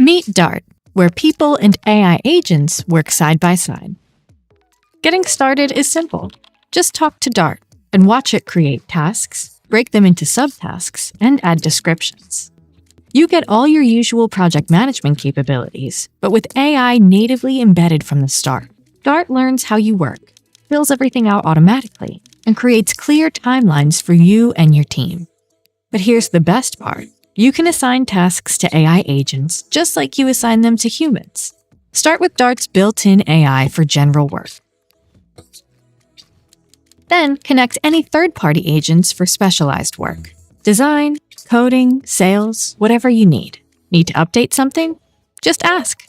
Meet Dart, where people and AI agents work side by side. Getting started is simple. Just talk to Dart and watch it create tasks, break them into subtasks, and add descriptions. You get all your usual project management capabilities, but with AI natively embedded from the start. Dart learns how you work, fills everything out automatically, and creates clear timelines for you and your team. But here's the best part. You can assign tasks to AI agents just like you assign them to humans. Start with Dart's built-in AI for general work. Then connect any third-party agents for specialized work. Design, coding, sales, whatever you need. Need to update something? Just ask.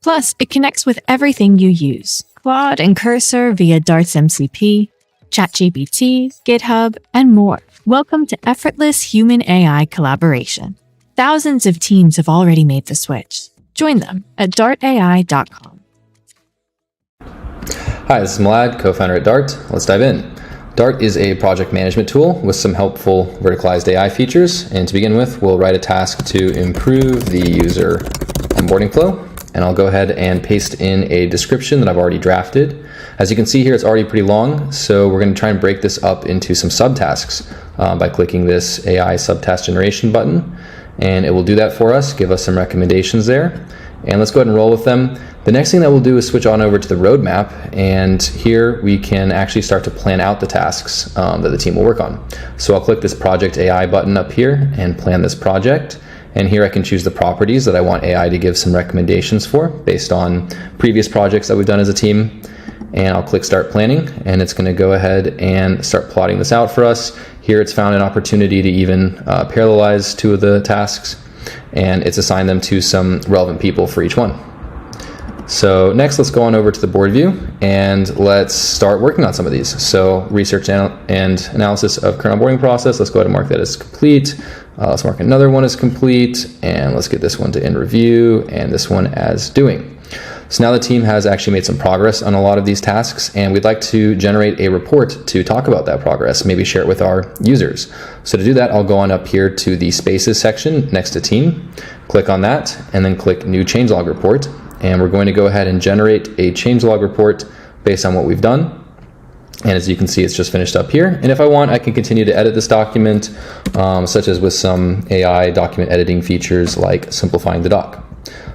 Plus, it connects with everything you use. Claude and Cursor via Dart's MCP, ChatGPT, GitHub, and more. Welcome to effortless human-AI collaboration. Thousands of teams have already made the switch. Join them at dartai.com. Hi, this is Malad, co-founder at Dart. Let's dive in. Dart is a project management tool with some helpful verticalized AI features. And to begin with, we'll write a task to improve the user onboarding flow. And I'll go ahead and paste in a description that I've already drafted. As you can see here, it's already pretty long, so we're going to try and break this up into some subtasks by clicking this AI subtask generation button. And it will do that for us, give us some recommendations there. And let's go ahead and roll with them. The next thing that we'll do is switch on over to the roadmap, and here we can actually start to plan out the tasks that the team will work on. So I'll click this Project AI button up here and plan this project. And here I can choose the properties that I want AI to give some recommendations for based on previous projects that we've done as a team. And I'll click Start Planning, and it's going to go ahead and start plotting this out for us. Here it's found an opportunity to even parallelize two of the tasks, and it's assigned them to some relevant people for each one. So next, let's go on over to the board view and let's start working on some of these. So research and analysis of current onboarding process. Let's go ahead and mark that as complete. Let's mark another one as complete, and let's get this one to in review and this one as doing. So now the team has actually made some progress on a lot of these tasks, and we'd like to generate a report to talk about that progress, maybe share it with our users. So to do that, I'll go on up here to the Spaces section next to Team, click on that, and then click New Changelog Report. And we're going to go ahead and generate a changelog report based on what we've done. And as you can see, it's just finished up here. And if I want, I can continue to edit this document, such as with some AI document editing features like simplifying the doc.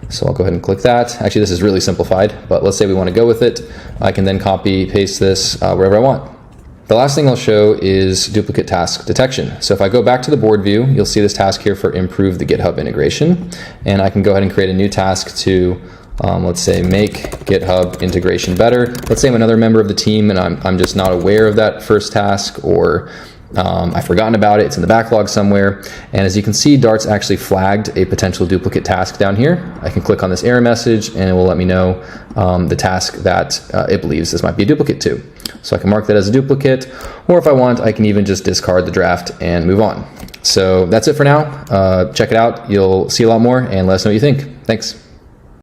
So I'll go ahead and click that. Actually, this is really simplified, but let's say we want to go with it. I can then copy, paste this wherever I want. The last thing I'll show is duplicate task detection. So if I go back to the board view, you'll see this task here for improve the GitHub integration. And I can go ahead and create a new task to let's say make GitHub integration better. Let's say I'm another member of the team and I'm just not aware of that first task, or I've forgotten about it, it's in the backlog somewhere. And as you can see, Dart's actually flagged a potential duplicate task down here. I can click on this error message and it will let me know the task that it believes this might be a duplicate to. So I can mark that as a duplicate, or if I want, I can even just discard the draft and move on. So that's it for now. Check it out. You'll see a lot more, and let us know what you think. Thanks.